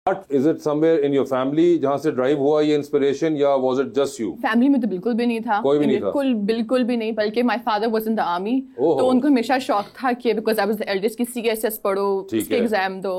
Is it somewhere in your family जहाँ से drive हुआ ये इंस्पिरेशन या was it just you? Family में तो बिल्कुल भी नहीं था, कोई भी नहीं था, बिल्कुल भी नहीं, बल्कि my father was in the army, तो उनको हमेशा शौक था कि because I was the eldest कि CSS पढ़ो, उसके एग्जाम दो,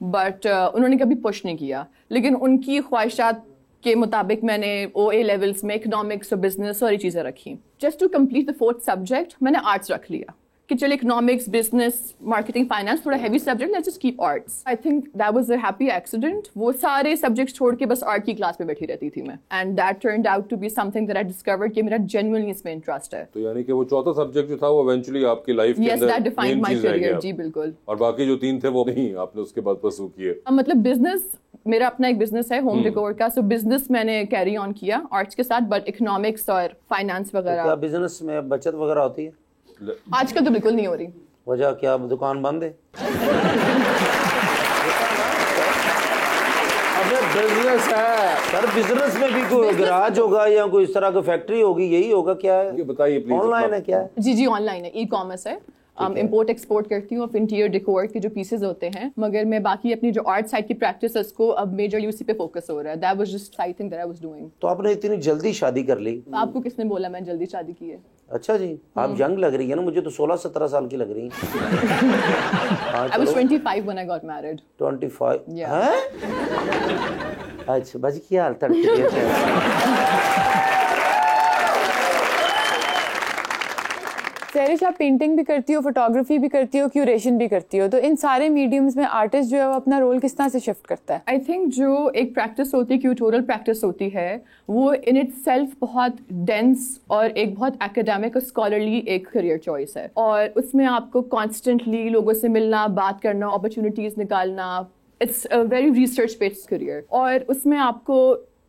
but उन्होंने कभी पुश नहीं किया, लेकिन उनकी ख्वाहिशात के मुताबिक मैंने OA लेवल्स में इकोनॉमिक्स और बिजनेस सारी चीज़ें रखी। Just to complete the 4th subject मैंने आर्ट्स रख लिया कि चलो इकोनॉमिक्स, बिजनेस, मार्केटिंग, फाइनेंस थोड़ा heavy subject, let's just keep arts. I think that was a happy accident. वो सारे सब्जेक्ट्स छोड़ के बस आर्ट की क्लास में बैठी रहती थी मैं, and that turned out to be something that I discovered कि मेरा जेन्युइनली इसमें इंटरेस्ट है। तो यानी कि वो चौथा सब्जेक्ट जो था वो इवेंचुअली आपकी लाइफ के अंदर दैट डिफाइंड माय करियर। जी बिल्कुल। और बाकी जो 3 थे वो नहीं आपने उसके बाद परस्यू किए? मतलब बिजनेस, मेरा अपना एक बिजनेस है होम डेकोर का, सो बिजनेस मैंने कैरी ऑन किया आर्ट्स के साथ, बट इकोनॉमिक्स और फाइनेंस वगैरह। क्या बिजनेस में बचत वगैरह होती है? आजकल तो बिल्कुल नहीं हो रही। वजह क्या, दुकान बंद है? अबे बिजनेस है सर, बिजनेस में भी कोई गैराज होगा या कोई इस तरह की फैक्ट्री होगी, यही होगा क्या है? बताइए प्लीज। ऑनलाइन है क्या? जी ऑनलाइन है, ई-कॉमर्स है। इम्पोर्ट एक्सपोर्ट करती हूँ ऑफ इंटीरियर डेकोर के जो पीसेज होते हैं, मगर मैं बाकी अपनी जो आर्ट साइड की प्रैक्टिस है उसको अब मेजरली उसी पे फोकस हो रहा है। That was just I think that I was doing. तो आपने इतनी जल्दी शादी कर ली? आपको किसने बोला मैं जल्दी शादी की है? अच्छा जी, आप यंग लग रही है ना, मुझे तो 16-17 साल की लग रही है। I was 25 when I got married. 25? Yeah. अच्छा बाजी, क्या हाल तड़के? सहरिश, आप पेंटिंग भी करती हो, फोटोग्राफी भी करती हो, क्यूरेशन भी करती हो, तो इन सारे मीडियम्स में आर्टिस्ट जो है वो अपना रोल किस तरह से शिफ्ट करता है? आई थिंक जो एक प्रैक्टिस होती है, क्यूटोरियल प्रैक्टिस होती है, वो इन इटसेल्फ बहुत डेंस और एक बहुत एकेडमिक और स्कॉलरली एक करियर चॉइस है, और उसमें आपको कॉन्स्टेंटली लोगों से मिलना, बात करना, अपॉर्चुनिटीज निकालना, it's a very research based career. और उसमें आपको,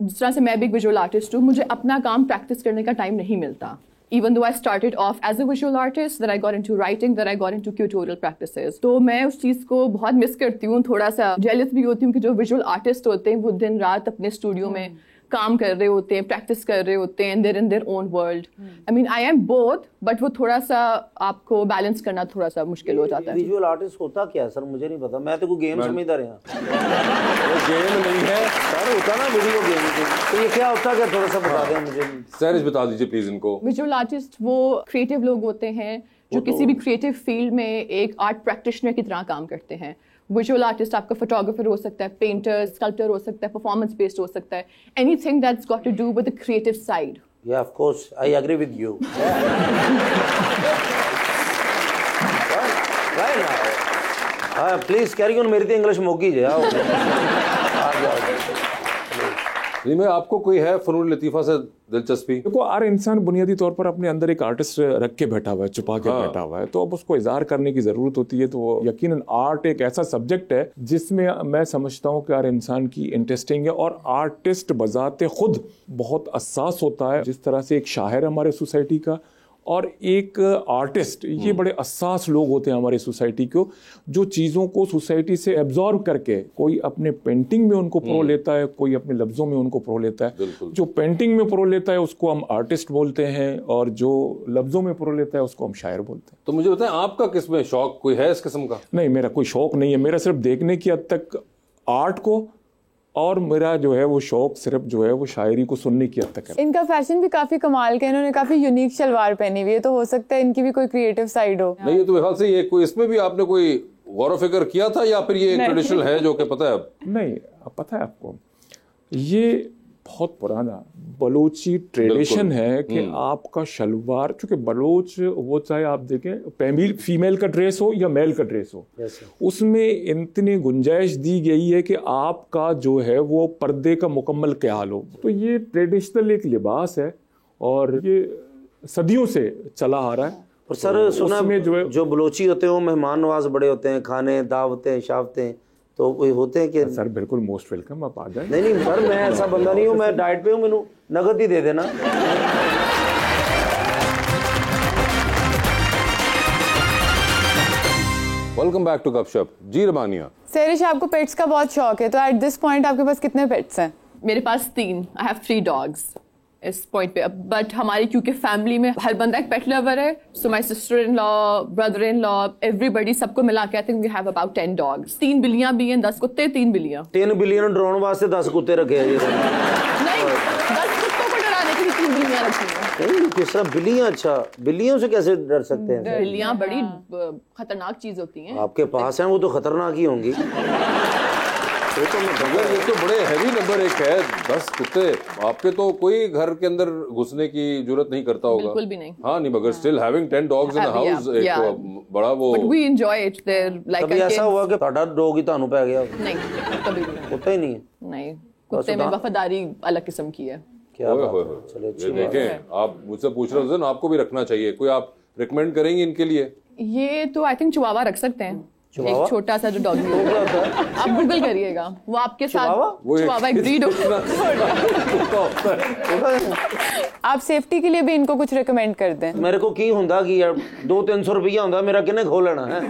जिस तरह से मैं भी एक विजुअल आर्टिस्ट हूँ, मुझे अपना काम प्रैक्टिस करने का टाइम नहीं मिलता। Even though I started off as a visual artist, then I got into writing, then I got into tutorial practices. तो मैं उस चीज़ को बहुत मिस करती हूँ, थोड़ा सा जेलस भी होती हूँ कि जो विजुअल आर्टिस्ट होते हैं वो दिन रात अपने स्टूडियो में काम कर रहे होते हैं, प्रैक्टिस कर रहे होते हैं, they're in their own world. I mean, I am both, but वो थोड़ा सा आपको बैलेंस करना थोड़ा सा मुश्किल हो जाता है। विजुअल आर्टिस्ट होता क्या है सर, मुझे नहीं पता, मैं तो कोई गेम समझता रहा। वो गेम नहीं है सर, होता ना वीडियो गेम, तो ये क्या होता है, थोड़ा सा बता दें मुझे। सहरिश बता दीजिए प्लीज इनको। विजुअल आर्टिस्ट वो क्रिएटिव लोग होते हैं जो किसी भी क्रिएटिव फील्ड में एक आर्ट प्रैक्टिशनर की तरह काम करते हैं। विजुअल आर्टिस्ट आपका फोटोग्राफर हो सकता है, पेंटर, स्कल्पटर हो सकता है, परफॉर्मेंस बेस्ड हो सकता है, anything that's got to do with the creative side. या of course I agree with you. Please carry on, मेरी तो इंग्लिश मोगी है। जी मैं, आपको कोई है फनून लतीफ़ा से दिलचस्पी? देखो, हर इंसान बुनियादी तौर पर अपने अंदर एक आर्टिस्ट रख के बैठा हुआ है, छुपा के बैठा हुआ है, तो अब उसको इज़हार करने की ज़रूरत होती है। तो यकीनन आर्ट एक ऐसा सब्जेक्ट है जिसमें मैं समझता हूँ कि हर इंसान की इंटरेस्टिंग है, और आर्टिस्ट बजाते खुद बहुत हसास होता है। जिस तरह से एक शायर हमारे सोसाइटी का और एक आर्टिस्ट, ये बड़े हसास लोग होते हैं हमारी सोसाइटी को, जो चीज़ों को सोसाइटी से एब्जॉर्व करके कोई अपने पेंटिंग में उनको प्रो लेता है, कोई अपने लफ्ज़ों में उनको प्रो लेता है। जो पेंटिंग में प्रो लेता है उसको हम आर्टिस्ट बोलते हैं, और जो लफ्ज़ों में प्रो लेता है उसको हम शायर बोलते हैं। तो मुझे बताएं, आपका किस में शौक कोई है इस किस्म का? नहीं, मेरा कोई शौक नहीं है, मेरा सिर्फ देखने की हद तक आर्ट को, और मेरा जो है वो शौक सिर्फ जो है वो शायरी को सुनने की हद तक है। इनका फैशन भी काफी कमाल का है, इन्होंने काफी यूनिक शलवार पहनी हुई है, तो हो सकता है इनकी भी कोई क्रिएटिव साइड हो। नहीं, ये तो मेरे ख्याल से ये कोई, इसमें भी आपने कोई गौर फिक्र किया था, या फिर ये ट्रेडिशनल है जो कि पता है? नहीं, पता है आपको, ये बहुत पुराना बलोची ट्रेडिशन है कि आपका शलवार, चूंकि बलोच वो चाहे आप देखें फीमेल का ड्रेस हो या मेल का ड्रेस हो, उसमें इतनी गुंजाइश दी गई है कि आपका जो है वो पर्दे का मुकम्मल ख्याल हो। तो ये ट्रेडिशनल एक लिबास है और ये सदियों से चला आ रहा है। और सर सुना में जो बलोची होते हैं वो मेहमान नवाज बड़े होते हैं, खाने दावतें शावतें तो वही होते हैं कि? सर बिल्कुल मोस्ट वेलकम, आप आ जाए। नहीं सर, मैं ऐसा बंदा नहीं हूँ, मैं डाइट पे हूँ, मैंने नगद ही दे देना। वेलकम बैक टू गपशप। जी रबानिया। सहरिश, आपको पेट्स का बहुत शौक है, तो एट दिस पॉइंट आपके पास कितने पेट्स हैं? मेरे पास 3। I have 3 dogs. इस पॉइंट पे। बट हमारी क्योंकि फैमिली में हर बंदा एक पेट लवर है, so my sister in law, brother in law, everybody, सबको मिला के I think we have about 10 dogs. 3 बिल्लियां भी हैं, 10 कुत्ते, 3 बिल्लियां। 3 बिलियन डराने वास्ते 10 कुत्ते रखे हैं। नहीं, 10 कुत्तों को डराने के लिए 3 बिल्लियां रखी हैं। किस तरह बिल्लियां? अच्छा, बिल्लियों से कैसे डर सकते हैं? बिल्लियां बड़ी खतरनाक चीज होती हैं। आपके पास हैं वो तो खतरनाक ही होंगी। मगर ये तो बड़े हैवी नंबर एक है, 10 कुत्ते। आपके तो कोई घर के अंदर घुसने की जरूरत नहीं करता होगा। बिल्कुल भी नहीं। हाँ, नहीं, मगर still having 10 dogs in the house एक बड़ा वो। But we enjoy it there like. कभी ऐसा हुआ कि ਤੁਹਾਡਾ डॉग ही ਤੁਹਾਨੂੰ पै गया? नहीं, कभी भी नहीं। कुत्ता ही नहीं है? नहीं, कुत्ते में वफादारी अलग किस्म की है। क्या ओए बात होए है। होए। चलिए, अच्छी ये बात देखें, आप मुझसे पूछ रहे हो, आपको भी रखना चाहिए। कोई आप रिकमेंड करेंगे इनके लिए? ये तो आई थिंक चिवावा रख सकते हैं। चिवावा? एक छोटा सा जो डॉगी है, आप गूगल करिएगा, वो आपके साथ। चिवावा? चिवावा एक ब्रीड आप सेफ्टी के लिए भी इनको कुछ रिकमेंड कर दें। मेरे को की हुंदा कि यार 200-300 रुपया हुंदा, मेरा किन्ने खो लेना है।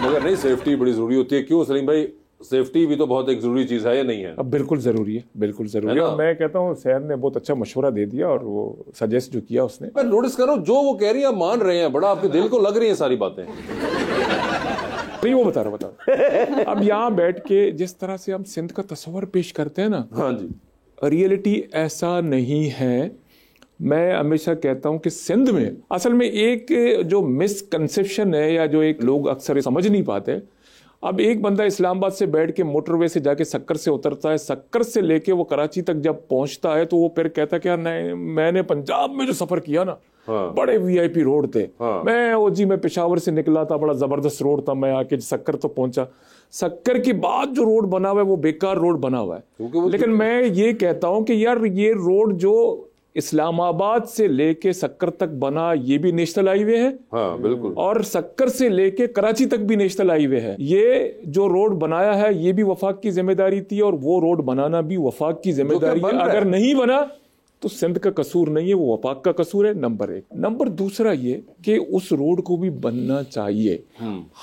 मगर नहीं, सेफ्टी बड़ी जरूरी होती है। क्यों सलीम भाई, सेफ्टी भी तो बहुत एक जरूरी चीज है या नहीं है? अब बिल्कुल जरूरी है, बिल्कुल जरूरी है। और मैं कहता हूँ शहर ने बहुत अच्छा मशवरा दे दिया और वो सजेस्ट जो किया उसने। मैं नोटिस कर रहा हूँ, जो वो कह रही है मान रहे हैं, बड़ा आपके दिल को लग रही है सारी बातें। नहीं, वो बता रहा अब यहाँ बैठ के जिस तरह से हम सिंध का तस्वर पेश करते हैं ना, हाँ जी, रियलिटी ऐसा नहीं है। मैं हमेशा कहता हूं कि सिंध में असल में एक जो मिसकंसेप्शन है या जो एक लोग अक्सर समझ नहीं पाते। अब एक बंदा इस्लामाबाद से बैठ के मोटरवे से जाके सक्कर से उतरता है, सक्कर से लेके वो कराची तक जब पहुंचता है तो वो फिर कहता है कि यार नहीं, मैंने पंजाब में जो सफर किया ना, हाँ। बड़े वीआईपी रोड थे। हाँ। मैं पेशावर से निकला था, बड़ा जबरदस्त रोड था, मैं आके सक्कर तो पहुंचा। सक्कर के बाद जो रोड बना हुआ है वो बेकार रोड बना हुआ है। लेकिन मैं ये कहता हूं कि यार ये रोड जो इस्लामाबाद से लेके सक्कर तक बना, ये भी नेशनल हाईवे है। हाँ, बिल्कुल। और सक्कर से लेके कराची तक भी नेशनल हाईवे है। ये जो रोड बनाया है ये भी वफाक की जिम्मेदारी थी और वो रोड बनाना भी वफाक की जिम्मेदारी है। अगर नहीं बना तो सिंध का कसूर नहीं है, वो वफाक का कसूर है। नंबर 1। नंबर दूसरा ये कि उस रोड को भी बनना चाहिए।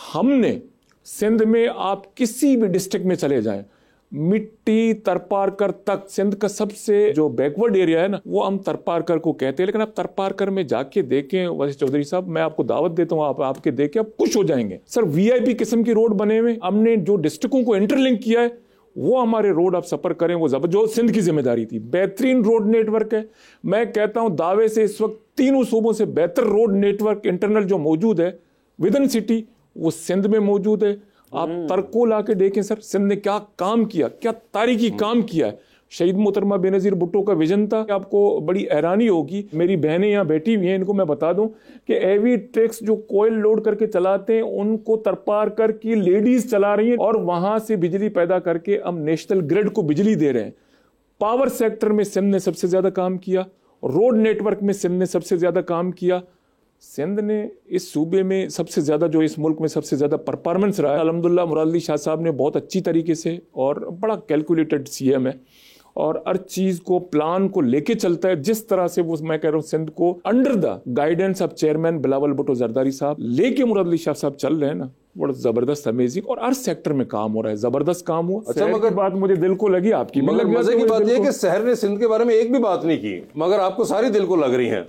हमने सिंध में आप किसी भी डिस्ट्रिक्ट में चले जाएं, मिट्टी तरपारकर तक, सिंध का सबसे जो बैकवर्ड एरिया है ना, वो हम तरपारकर को कहते हैं। लेकिन आप तरपारकर में जाके देखें वैसे चौधरी साहब, मैं आपको दावत देता हूं, आप आपके देखे आप खुश हो जाएंगे। सर वीआईपी किस्म की रोड बने हुए, हमने जो डिस्ट्रिक्टों को इंटरलिंक किया है, वो हमारे रोड आप सफर करें, वो जो सिंध की जिम्मेदारी थी। बेहतरीन रोड नेटवर्क है। मैं कहता हूं दावे से इस वक्त तीनों सूबों से बेहतर रोड नेटवर्क इंटरनल जो मौजूद है विद इन सिटी, वो सिंध में मौजूद है। आप तरको ला के देखें सर, सिंध ने क्या काम किया, क्या तारीखी काम किया है। शहीद मोहतरमा बेनजीर भुट्टो का विजन था। आपको बड़ी हैरानी होगी, मेरी बहनें यहाँ बैठी हुई हैं, इनको मैं बता दूं कि एवी ट्रक्स जो कोयल लोड करके चलाते हैं उनको तरपार कर की लेडीज चला रही हैं और वहां से बिजली पैदा करके हम नेशनल ग्रिड को बिजली दे रहे हैं। पावर सेक्टर में सिंध ने सबसे ज्यादा काम किया, रोड नेटवर्क में सिंध ने सबसे ज्यादा काम किया। सिंध ने इस सूबे में सबसे ज्यादा, जो इस मुल्क में सबसे ज्यादा परफॉर्मेंस रहा है, अल्हम्दुलिल्लाह मुराद अली शाह साहब ने बहुत अच्छी तरीके से, और बड़ा कैलकुलेटेड सीएम है और हर चीज को प्लान को लेके चलता है। जिस तरह से वो, मैं कह रहा हूँ, सिंध को under the guidance of chairman Bilawal Bhutto Zardari साहब लेके मुराद अली शाह साहब चल रहे हैं ना, बड़ा जबरदस्त अमेजिंग, और हर सेक्टर में काम हो रहा है, जबरदस्त काम हुआ। अच्छा, मगर बात मुझे दिल को लगी आपकी, मगर मजे की बात यह है कि शहर ने सिंध के बारे में एक भी बात नहीं की, मगर आपको सारी दिल को लग रही है।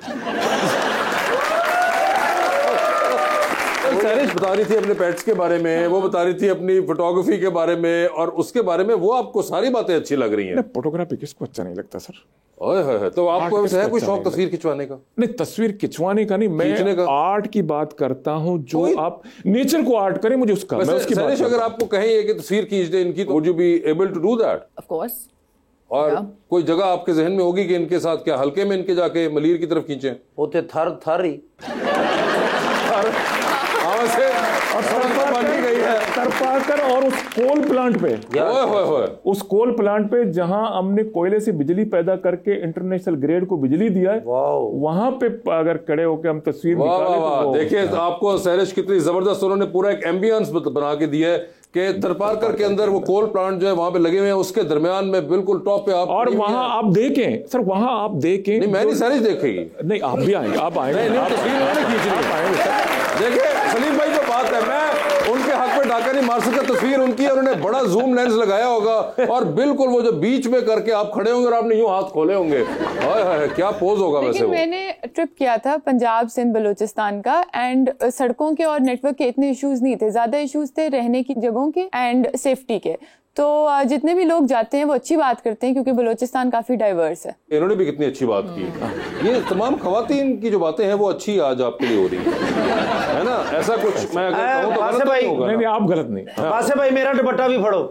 सैरिश बता रही थी अपने पेट्स के बारे में, वो बता रही थी अपनी फोटोग्राफी के बारे में और उसके बारे में, वो आपको सारी बातें अच्छी लग रही हैं। फोटोग्राफी किसको अच्छा नहीं लगता सर? ओए होए, तो आपको है कोई शौक तस्वीर खिंचवाने का? नहीं, तस्वीर खिंचवाने का नहीं, मैं आर्ट की बात करता हूँ। जो आप नेचर को आर्ट करें, मुझे उसका, मैं उसकी बात। अगर आपको कहें कि तस्वीर खींच दे इनकी, तो would you be able to do that? Of course. और कोई जगह आपके जहन में होगी कि इनके साथ क्या हल्के में इनके जाके मलीर की तरफ खींचे? होते थर ही से और सड़क पर बनी गई है तरपाकर, और उस कोल प्लांट पे, उस कोल प्लांट पे जहां हमने कोयले से बिजली पैदा करके इंटरनेशनल ग्रेड को बिजली दिया है, वहां पे अगर खड़े होकर हम तस्वीर निकालें, देखिए आपको सैरिश कितनी जबरदस्त, उन्होंने पूरा एक एम्बियंस बना के दिया है कि तरपारकर के अंदर वो कोल प्लांट जो है वहां पे लगे हुए हैं, उसके दरमियान में बिल्कुल टॉप पे आप, और वहां आप देखें सर, वहां आप देखें। नहीं, मैंने सैरिश देखेगी। नहीं, आप भी आएंगे, आप आएंगे, देखिए सलीम भाई जो बात है, मैं उनके हक में आका नहीं मार सकता। तस्वीर उनकी है, उन्होंने बड़ा जूम लेंस लगाया होगा और बिल्कुल वो जो बीच में करके आप खड़े होंगे और आपने यूं हाथ खोले होंगे। हाय हाय क्या पोज होगा वैसे वो। मैंने ट्रिप किया था पंजाब सिंध बलूचिस्तान का, एंड सड़कों के और नेटवर्क के इतने इश्यूज नहीं थे, ज्यादा इश्यूज थे रहने की जगहों के एंड सेफ्टी के। तो जितने भी लोग जाते हैं वो अच्छी बात करते हैं क्योंकि बलूचिस्तान काफी डाइवर्स है। इन्होंने भी कितनी अच्छी बात की। ये तमाम खवातीन की जो बातें हैं वो अच्छी आज आपके लिए हो रही है ना, ऐसा कुछ मैं अगर कहूं तो गलत नहीं होगा। नहीं आप गलत नहीं। बासे भाई मेरा दुपट्टा भी फड़ो।